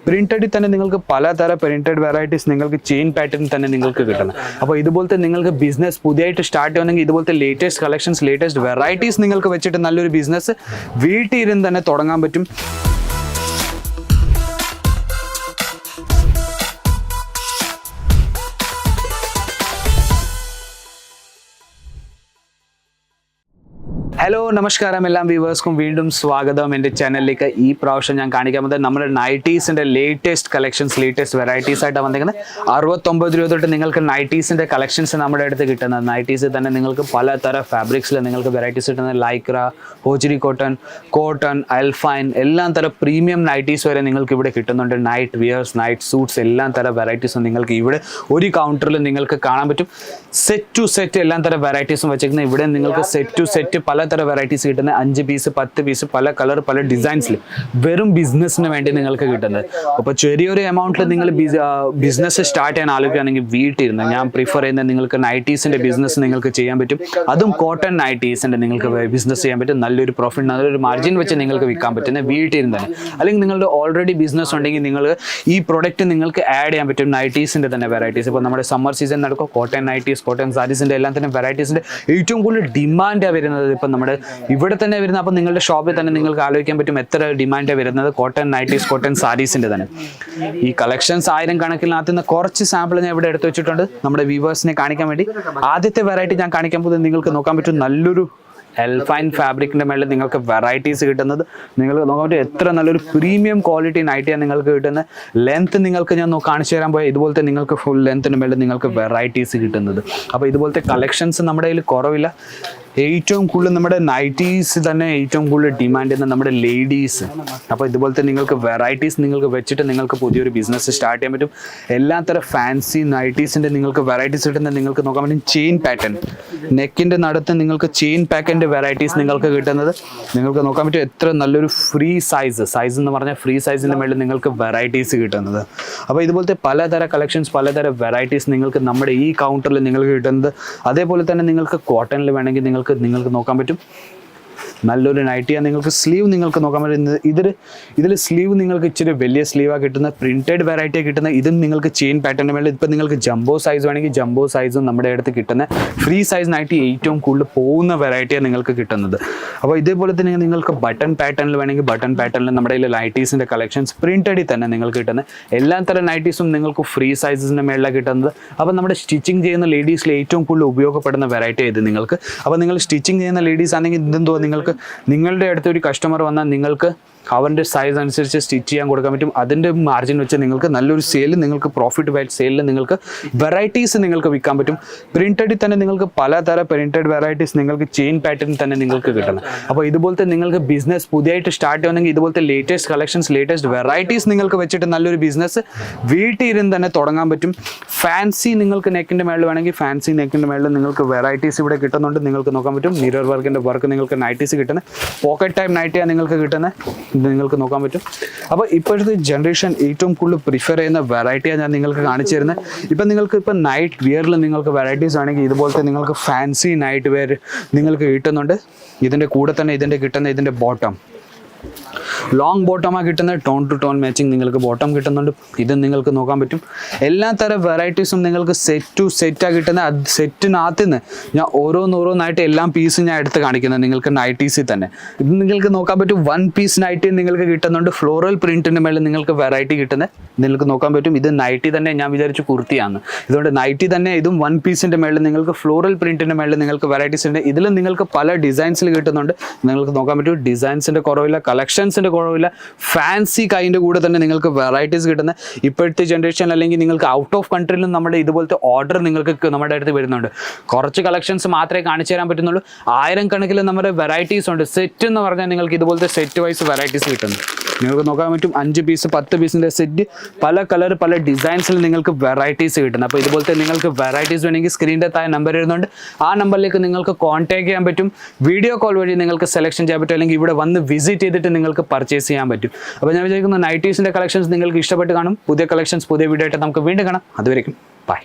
പ്രിന്റഡിൽ തന്നെ നിങ്ങൾക്ക് പലതരം പ്രിന്റഡ് വെറൈറ്റീസ് നിങ്ങൾക്ക് ചെയിൻ പാറ്റേൺ തന്നെ നിങ്ങൾക്ക് കിട്ടണം. അപ്പോൾ ഇതുപോലത്തെ നിങ്ങൾക്ക് ബിസിനസ് പുതിയതായിട്ട് സ്റ്റാർട്ട് ചെയ്യണമെങ്കിൽ ഇതുപോലത്തെ ലേറ്റസ്റ്റ് കളക്ഷൻസ് ലേറ്റസ്റ്റ് വെറൈറ്റീസ് നിങ്ങൾക്ക് വെച്ചിട്ട് നല്ലൊരു ബിസിനസ് വീട്ടിൽ ഇരുന്ന് തന്നെ തുടങ്ങാൻ പറ്റും. ഹലോ നമസ്കാരം, എല്ലാ വ്യൂവേഴ്സ്ക്കും വീണ്ടും സ്വാഗതം എൻ്റെ ചാനലിലേക്ക്. ഈ പ്രാവശ്യം ഞാൻ കാണിക്കാൻ പോകുന്നത് നമ്മുടെ നൈറ്റീസിൻ്റെ ലേറ്റസ്റ്റ് കളക്ഷൻസ് ലേറ്റസ്റ്റ് വെറൈറ്റീസ് ആയിട്ടാണ് വന്നിരിക്കുന്നത്. 69 രൂപ തൊട്ട് നിങ്ങൾക്ക് നൈറ്റീസിൻ്റെ കളക്ഷൻസ് നമ്മുടെ അടുത്ത് കിട്ടുന്നത്. നൈറ്റീസ് തന്നെ നിങ്ങൾക്ക് പലതരം ഫാബ്രിക്സിൽ നിങ്ങൾക്ക് വെറൈറ്റീസ് കിട്ടുന്നത്. ലൈക്ര, ഹോജരി കോട്ടൺ, അൽഫൈൻ, എല്ലാം തരം പ്രീമിയം നൈറ്റീസ് വരെ നിങ്ങൾക്ക് ഇവിടെ കിട്ടുന്നുണ്ട്. നൈറ്റ് വിയേഴ്സ്, നൈറ്റ് സൂട്ട്സ്, എല്ലാം തരം വെറൈറ്റീസും നിങ്ങൾക്ക് ഇവിടെ ഒരു കൗണ്ടറിൽ നിങ്ങൾക്ക് കാണാൻ പറ്റും. സെറ്റ് ടു സെറ്റ് എല്ലാം തരം വെറൈറ്റീസും വെച്ചിരിക്കുന്നത്. ഇവിടെ നിങ്ങൾക്ക് സെറ്റ് ടു സെറ്റ് പലതരം വെറൈറ്റീസ് കിട്ടുന്നത്. 5 പീസ് 10 പീസ് പല കളർ പല ഡിസൈൻസിൽ വെറും ബിസിനസ്സിന് വേണ്ടി നിങ്ങൾക്ക് കിട്ടുന്നത്. അപ്പോൾ ചെറിയൊരു എമൗണ്ടിൽ നിങ്ങൾ ബിസിനസ് സ്റ്റാർട്ട് ചെയ്യാൻ ആലോചിക്കുകയാണെങ്കിൽ വീട്ടിലിരുന്ന് ഞാൻ പ്രിഫർ ചെയ്യുന്നത് നിങ്ങൾക്ക് നൈറ്റീസിൻ്റെ ബിസിനസ് നിങ്ങൾക്ക് ചെയ്യാൻ പറ്റും. അതും കോട്ടൺ നൈറ്റീസിൻ്റെ നിങ്ങൾക്ക് ബിസിനസ് ചെയ്യാൻ പറ്റും. നല്ലൊരു പ്രോഫിറ്റ്, നല്ലൊരു മാർജിൻ വെച്ച് നിങ്ങൾക്ക് വിൽക്കാൻ പറ്റുന്ന വീട്ടിലിരുന്ന് തന്നെ. അല്ലെങ്കിൽ നിങ്ങളുടെ ഓൾറെഡി ബിസിനസ് ഉണ്ടെങ്കിൽ നിങ്ങൾ ഈ പ്രൊഡക്റ്റ് നിങ്ങൾക്ക് ആഡ് ചെയ്യാൻ പറ്റും. നൈറ്റീസിൻ്റെ തന്നെ വെറൈറ്റീസ് ഇപ്പോൾ നമ്മുടെ സമ്മർ സീസൺ നടക്കും. കോട്ടൺ നൈറ്റീസ്, കോട്ടൺ സാരീസിൻ്റെ എല്ലാം തന്നെ വെറൈറ്റീസിൻ്റെ ഏറ്റവും കൂടുതൽ ഡിമാൻഡാണ് വരുന്നത്. ഇപ്പം നമ്മുടെ ഇവിടെ തന്നെ വരുന്നത്. അപ്പോൾ നിങ്ങളുടെ ഷോപ്പിൽ തന്നെ നിങ്ങൾക്ക് ആലോചിക്കാൻ പറ്റും എത്ര ഡിമാൻഡാണ് വരുന്നത് കോട്ടൺ നൈറ്റീസ്, കോട്ടൺ സാരീസിൻ്റെ തന്നെ. ഈ കളക്ഷൻസ് 1000 കണക്കിനകത്ത് നിന്ന് കുറച്ച് സാമ്പിൾ ഞാൻ ഇവിടെ എടുത്ത് വെച്ചിട്ടുണ്ട് നമ്മുടെ വ്യൂവേഴ്സിനെ കാണിക്കാൻ വേണ്ടി. ആദ്യത്തെ വെറൈറ്റി ഞാൻ കാണിക്കാൻ പോകുന്നത് നിങ്ങൾക്ക് നോക്കാൻ പറ്റും നല്ലൊരു എൽഫൈൻ ഫാബ്രിക്കിൻ്റെ മേളിൽ നിങ്ങൾക്ക് വെറൈറ്റീസ് കിട്ടുന്നത്. നിങ്ങൾക്ക് നോക്കാൻ പറ്റും എത്ര നല്ലൊരു പ്രീമിയം ക്വാളിറ്റി നൈറ്റിയാണ് നിങ്ങൾക്ക് കിട്ടുന്നത്. ലെങ്ത്ത് നിങ്ങൾക്ക് ഞാൻ കാണിച്ചു തരാൻ പോയാൽ ഇതുപോലത്തെ നിങ്ങൾക്ക് ഫുൾ ലെങ്ത്തിന് മേളിൽ നിങ്ങൾക്ക് വെറൈറ്റീസ് കിട്ടുന്നത്. അപ്പോൾ ഇതുപോലത്തെ കളക്ഷൻസ് നമ്മുടെ കയ്യിൽ കുറവില്ല. ഏറ്റവും കൂടുതൽ നമ്മുടെ നൈറ്റീസ് തന്നെ ഏറ്റവും കൂടുതൽ ഡിമാൻഡ് ചെയ്യുന്ന നമ്മുടെ ലേഡീസ്. അപ്പോൾ ഇതുപോലത്തെ നിങ്ങൾക്ക് വെറൈറ്റീസ് നിങ്ങൾക്ക് വെച്ചിട്ട് നിങ്ങൾക്ക് പുതിയൊരു ബിസിനസ് സ്റ്റാർട്ട് ചെയ്യാൻ പറ്റും. എല്ലാ തരം ഫാൻസി നൈറ്റീസിൻ്റെ നിങ്ങൾക്ക് വെറൈറ്റീസ് കിട്ടുന്നത്. നിങ്ങൾക്ക് നോക്കാൻ പറ്റും ചെയിൻ പാറ്റേൺ, നെക്കിൻ്റെ നടുത്ത് നിങ്ങൾക്ക് ചെയിൻ പാറ്റേണിൻ്റെ വെറൈറ്റീസ് നിങ്ങൾക്ക് കിട്ടുന്നത്. നിങ്ങൾക്ക് നോക്കാൻ പറ്റും എത്ര നല്ലൊരു ഫ്രീ സൈസ് എന്ന് പറഞ്ഞാൽ ഫ്രീ സൈസിൻ്റെ മേളിൽ നിങ്ങൾക്ക് വെറൈറ്റീസ് കിട്ടുന്നത്. അപ്പോൾ ഇതുപോലത്തെ പലതരം കളക്ഷൻസ് പലതരം വെറൈറ്റീസ് നിങ്ങൾക്ക് നമ്മുടെ ഈ കൗണ്ടറിൽ നിങ്ങൾക്ക് കിട്ടുന്നത്. അതേപോലെ തന്നെ നിങ്ങൾക്ക് കോട്ടണിൽ വേണമെങ്കിൽ നിങ്ങൾക്ക് നോക്കാൻ പറ്റും നല്ലൊരു നൈറ്റിയാണ്. നിങ്ങൾക്ക് സ്ലീവ് നിങ്ങൾക്ക് നോക്കാൻ പറ്റുന്നത്. ഇതിൽ സ്ലീവ് നിങ്ങൾക്ക് ഇച്ചിരി വലിയ സ്ലീവാണ് കിട്ടുന്നത്. പ്രിന്റഡ് വെറൈറ്റിയാണ് കിട്ടുന്നത്. ഇതും നിങ്ങൾക്ക് ചെയിൻ പാറ്റേണിന് മേളിൽ ഇപ്പം നിങ്ങൾക്ക് ജംബോ സൈസ് വേണമെങ്കിൽ ജംബോ സൈസും നമ്മുടെ അടുത്ത് കിട്ടുന്ന ഫ്രീ സൈസ് നൈറ്റി ഏറ്റവും കൂടുതൽ പോകുന്ന വെറൈറ്റിയാണ് നിങ്ങൾക്ക് കിട്ടുന്നത്. അപ്പോൾ ഇതേപോലെ തന്നെ നിങ്ങൾക്ക് ബട്ടൺ പാറ്റേണിൽ വേണമെങ്കിൽ ബട്ടൺ പാറ്റേണിൽ നമ്മുടെ കയ്യിൽ നൈറ്റീസിൻ്റെ കളക്ഷൻസ് പ്രിന്റഡിൽ തന്നെ നിങ്ങൾക്ക് കിട്ടുന്നത്. എല്ലാ തരം നൈറ്റീസും നിങ്ങൾക്ക് ഫ്രീ സൈസിൻ്റെ മേളിലാണ് കിട്ടുന്നത്. അപ്പോൾ നമ്മുടെ സ്റ്റിച്ചിങ് ചെയ്യുന്ന ലേഡീസിൽ ഏറ്റവും കൂടുതൽ ഉപയോഗപ്പെടുന്ന വെറൈറ്റി ഇത് നിങ്ങൾക്ക്. അപ്പോൾ നിങ്ങൾ സ്റ്റിച്ചിങ് ചെയ്യുന്ന ലേഡീസ് ആണെങ്കിൽ ഇതെന്തോ നിങ്ങൾക്ക് നിങ്ങളുടെ അടുത്ത് ഒരു കസ്റ്റമർ വന്നാൽ നിങ്ങൾക്ക് അവൻ്റെ സൈസ് അനുസരിച്ച് സ്റ്റിച്ച് ചെയ്യാൻ കൊടുക്കാൻ പറ്റും. അതിൻ്റെ മാർജിൻ വെച്ച് നിങ്ങൾക്ക് നല്ലൊരു സെയിൽ, നിങ്ങൾക്ക് പ്രോഫിറ്റ് ബൈ സെയിലിൽ നിങ്ങൾക്ക് വെറൈറ്റീസ് നിങ്ങൾക്ക് വിൽക്കാൻ പറ്റും. പ്രിന്റഡിൽ തന്നെ നിങ്ങൾക്ക് പലതരം പ്രിന്റഡ് വെറൈറ്റീസ് നിങ്ങൾക്ക് ചെയിൻ പാറ്റേൺ തന്നെ നിങ്ങൾക്ക് കിട്ടണം. അപ്പോൾ ഇതുപോലത്തെ നിങ്ങൾക്ക് ബിസിനസ് പുതിയതായിട്ട് സ്റ്റാർട്ട് ചെയ്യണമെങ്കിൽ ഇതുപോലത്തെ ലേറ്റസ്റ്റ് കളക്ഷൻസ് ലേറ്റസ്റ്റ് വെറൈറ്റീസ് നിങ്ങൾക്ക് വെച്ചിട്ട് നല്ലൊരു ബിസിനസ് വീട്ടിൽ ഇരുന്ന് തന്നെ തുടങ്ങാൻ പറ്റും. ഫാൻസി നിങ്ങൾക്ക് നെക്കിൻ്റെ മേളിൽ വേണമെങ്കിൽ ഫാൻസി നെക്കിൻ്റെ മേളിൽ നിങ്ങൾക്ക് വെറൈറ്റീസ് ഇവിടെ കിട്ടുന്നുണ്ട്. നിങ്ങൾക്ക് നോക്കാൻ പറ്റും മിറർ വർക്കിൻ്റെ വർക്ക് നിങ്ങൾക്ക് നൈറ്റീസ് കിട്ടുന്നത്. പോക്കറ്റ് ടൈപ്പ് നൈറ്റിയാണ് നിങ്ങൾക്ക് കിട്ടുന്നത്. ഇത് നിങ്ങൾക്ക് നോക്കാൻ പറ്റും. അപ്പോൾ ഇപ്പോഴത്തെ ജനറേഷൻ ഏറ്റവും കൂടുതൽ പ്രിഫർ ചെയ്യുന്ന വെറൈറ്റിയാണ് ഞാൻ നിങ്ങൾക്ക് കാണിച്ചു തരുന്നത്. ഇപ്പം നിങ്ങൾക്ക് ഇപ്പം നൈറ്റ് വിയറിൽ നിങ്ങൾക്ക് വെറൈറ്റീസ് ആണെങ്കിൽ ഇതുപോലത്തെ നിങ്ങൾക്ക് ഫാൻസി നൈറ്റ് വെയർ നിങ്ങൾക്ക് കിട്ടുന്നുണ്ട്. ഇതിൻ്റെ കൂടെ തന്നെ ഇതിൻ്റെ ബോട്ടം ലോങ് ബോട്ടമാണ് കിട്ടുന്നത്. ടോൺ ടു ടോൺ മാച്ചിങ് നിങ്ങൾക്ക് ബോട്ടം കിട്ടുന്നുണ്ട്. ഇത് നിങ്ങൾക്ക് നോക്കാൻ പറ്റും. എല്ലാ തരം വെറൈറ്റീസും നിങ്ങൾക്ക് സെറ്റ് ടു സെറ്റാണ് കിട്ടുന്നത്. അത് സെറ്റിനകത്ത് നിന്ന് ഞാൻ ഓരോന്നായിട്ട് എല്ലാം പീസും ഞാൻ എടുത്ത് കാണിക്കുന്നത് നിങ്ങൾക്ക് നൈറ്റീസിൽ തന്നെ. ഇത് നിങ്ങൾക്ക് നോക്കാൻ പറ്റും 1 പീസ് നൈറ്റി നിങ്ങൾക്ക് കിട്ടുന്നുണ്ട്. ഫ്ലോറൽ പ്രിന്റിൻ്റെ മേളിൽ നിങ്ങൾക്ക് വെറൈറ്റി കിട്ടുന്നത് നിങ്ങൾക്ക് നോക്കാൻ പറ്റും. ഇത് നൈറ്റി തന്നെ ഞാൻ വിചാരിച്ചു കുർത്തിയാണ്. ഇതുകൊണ്ട് നൈറ്റി തന്നെ ഇതും 1 പീസിൻ്റെ മേളിൽ നിങ്ങൾക്ക് ഫ്ലോറൽ പ്രിന്റിൻ്റെ മേളിൽ നിങ്ങൾക്ക് വെറൈറ്റീസ് ഉണ്ട്. ഇതിൽ നിങ്ങൾക്ക് പല ഡിസൈൻസിൽ കിട്ടുന്നുണ്ട്. നിങ്ങൾക്ക് നോക്കാൻ പറ്റും ഡിസൈൻസിൻ്റെ കുറവില്ല, കളക്ഷൻസിൻ്റെ കുറവില്ല. ഫാൻസി കൈൻ്റെ കൂടെ തന്നെ നിങ്ങൾക്ക് വെറൈറ്റീസ് കിട്ടുന്നത്. ഇപ്പോഴത്തെ ജനറേഷനിൽ അല്ലെങ്കിൽ നിങ്ങൾക്ക് ഔട്ട് ഓഫ് കൺട്രിയിലും നമ്മുടെ ഇതുപോലത്തെ ഓർഡർ നിങ്ങൾക്ക് നമ്മുടെ അടുത്ത് വരുന്നുണ്ട്. കുറച്ച് കളക്ഷൻസ് മാത്രമേ കാണിച്ചു തരാൻ പറ്റുന്നുള്ളൂ. 1000 കണക്കിൽ നമ്മുടെ വെറൈറ്റീസ് ഉണ്ട്. സെറ്റ് എന്ന് പറഞ്ഞാൽ നിങ്ങൾക്ക് ഇതുപോലത്തെ സെറ്റ് വൈസ് വെറൈറ്റീസ് കിട്ടുന്നു. നിങ്ങൾക്ക് നോക്കാൻ പറ്റും 5 പീസ് 10 പീസിൻ്റെ സെറ്റ് പല കളർ പല ഡിസൈൻസിൽ നിങ്ങൾക്ക് വെറൈറ്റീസ് കിട്ടുന്നത്. അപ്പോൾ ഇതുപോലത്തെ നിങ്ങൾക്ക് വെറൈറ്റീസ് വേണമെങ്കിൽ സ്ക്രീനിൻ്റെ താഴെ നമ്പർ വരുന്നുണ്ട്. ആ നമ്പറിലേക്ക് നിങ്ങൾക്ക് കോൺടാക്ട് ചെയ്യാൻ പറ്റും. വീഡിയോ കോൾ വഴി നിങ്ങൾക്ക് സെലക്ഷൻ ചെയ്യാൻ പറ്റും. അല്ലെങ്കിൽ ഇവിടെ വന്ന് വിസിറ്റ് ചെയ്തിട്ട് നിങ്ങൾക്ക് പർച്ചേസ് ചെയ്യാൻ പറ്റും. അപ്പോൾ ഞാൻ വിചാരിക്കുന്നു നൈറ്റീസിൻ്റെ കളക്ഷൻസ് നിങ്ങൾക്ക് ഇഷ്ടപ്പെട്ട് കാണും. പുതിയ കളക്ഷൻസ് പുതിയ വീഡിയോ ആയിട്ട് നമുക്ക് വീണ്ടും കാണാം. അതുവരെയും ബൈ.